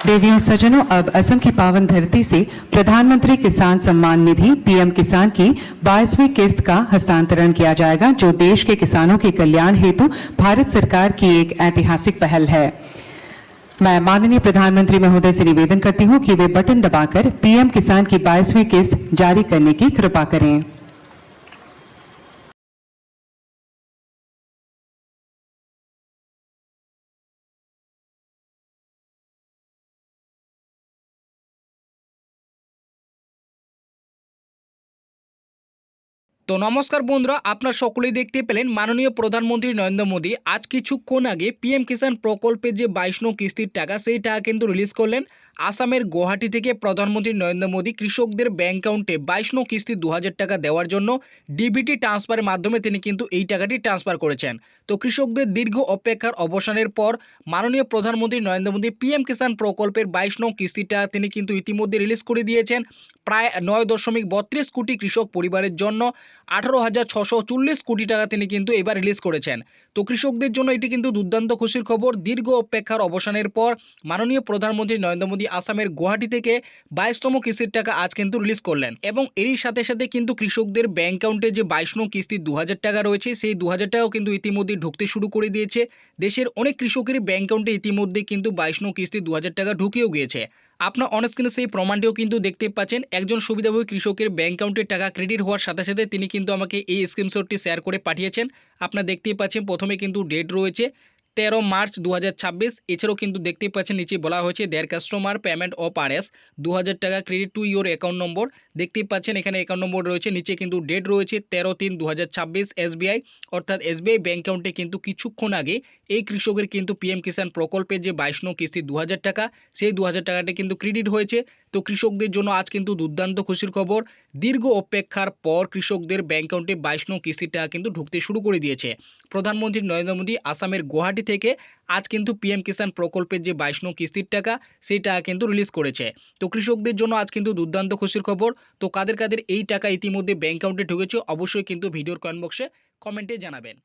देवियों सज्जनों, अब असम की पावन धरती से प्रधानमंत्री किसान सम्मान निधि पीएम किसान की 22वीं किस्त का हस्तांतरण किया जाएगा, जो देश के किसानों के कल्याण हेतु भारत सरकार की एक ऐतिहासिक पहल है। मैं माननीय प्रधानमंत्री महोदय से निवेदन करती हूं कि वे बटन दबाकर पीएम किसान की 22वीं किस्त जारी करने की कृपा करें। তো নমস্কার বন্ধুরা, আপনারা সকলেই দেখতে পেলেন মাননীয় প্রধানমন্ত্রী নরেন্দ্র মোদী আজ কিছুক্ষণ আগে পিএম কিষাণ প্রকল্পের যে 22 নং কিস্তির টাকা সেই টাকা কিন্তু রিলিজ করলেন। আসামের গুয়াহাটি থেকে প্রধানমন্ত্রী নরেন্দ্র মোদী কৃষকদের ব্যাংক অ্যাকাউন্টে 22 নং কিস্তি 2000 টাকা দেওয়ার জন্য ডিবিটি ট্রান্সফারের মাধ্যমে তিনি কিন্তু এই টাকাটি ট্রান্সফার করেছেন। তো কৃষকদের দীর্ঘ অপেক্ষার অবসানের পর মাননীয় প্রধানমন্ত্রী নরেন্দ্র মোদী পিএম কিষাণ প্রকল্পের 22 নং কিস্তিটা তিনি কিন্তু ইতিমধ্যে রিলিজ করে দিয়েছেন। প্রায় 9.32 কোটি কৃষক পরিবারের জন্য 18,640 কোটি টাকা তিনি কিন্তু এবার রিলিজ করেছেন। তো কৃষকদের জন্য এটি কিন্তু দুর্দান্ত খুশির খবর। দীর্ঘ অপেক্ষার অবসানের পর মাননীয় প্রধানমন্ত্রী নরেন্দ্র মোদী আসামের গুয়াহাটি থেকে 22তম কিস্তির টাকা আজ কিন্তু রিলিজ করলেন এবং এরই সাথে সাথে কিন্তু কৃষকদের ব্যাংক অ্যাকাউন্টে যে 22 নং কিস্তি 2000 টাকা রয়েছে সেই 2000 টাকাও কিন্তু ইতিমধ্যে ঢুকতে শুরু করে দিয়েছে। দেশের অনেক কৃষকেরই ব্যাংক অ্যাকাউন্টে ইতিমধ্যে কিন্তু 22 নং কিস্তি 2000 টাকা ঢুকেও গিয়েছে। আপনার অন স্ক্রিনে সেই প্রমাণটিও কিন্তু দেখতে পাচ্ছেন। একজন সুবিধাভোগী কৃষকের ব্যাংক অ্যাকাউন্টে টাকা ক্রেডিট হওয়ার সাথে সাথে তিনি কিন্তু আমাকে এই স্ক্রিনশটটি শেয়ার করে পাঠিয়েছেন। আপনারা দেখতেই পাচ্ছেন প্রথমে কিন্তু ডেট রয়েছে 13 মার্চ 2026। এছাড়াও কিন্তু দেখতেই পাচ্ছেন নিচে বলা হয়েছে দেয়ার কাস্টমার পেমেন্ট অফ আরএস 2000 টাকা credit to your account number. দেখতেই পাচ্ছেন এখানে অ্যাকাউন্ট নম্বর রয়েছে, নিচে কিন্তু ডেট রয়েছে 13/3/2026 এসবিআই, অর্থাৎ এসবিআই ব্যাংক অ্যাকাউন্টে কিন্তু কিছুক্ষণ আগে এই কৃষকের কিন্তু পিএম কিষাণ প্রকল্পের যে 22 নং কিস্তি 2000 টাকা সেই 2000 টাকাটা কিন্তু ক্রেডিট হয়েছে। তো কৃষকদের জন্য আজ কিন্তু দুর্দান্ত খুশির খবর। দীর্ঘ অপেক্ষার পর কৃষকদের ব্যাংক অ্যাকাউন্টে 22 নং কিস্তির টাকা কিন্তু ঢুকতে শুরু করে দিয়েছে। প্রধানমন্ত্রী নরেন্দ্র মোদী আসামের গুয়াহাটি থেকে আজ কিন্তু পিএম কিষাণ প্রকল্পের যে 22 নং কিস্তির টাকা সেই টাকা কিন্তু রিলিজ করেছে। তো কৃষকদের জন্য আজ কিন্তু দুর্দান্ত খুশির খবর। তো কাদের কাদের এই টাকা ইতিমধ্যে ব্যাংক অ্যাকাউন্টে ঢুকেছে অবশ্যই কিন্তু ভিডিওর কমেন্ট বক্সে কমেন্টে জানাবেন।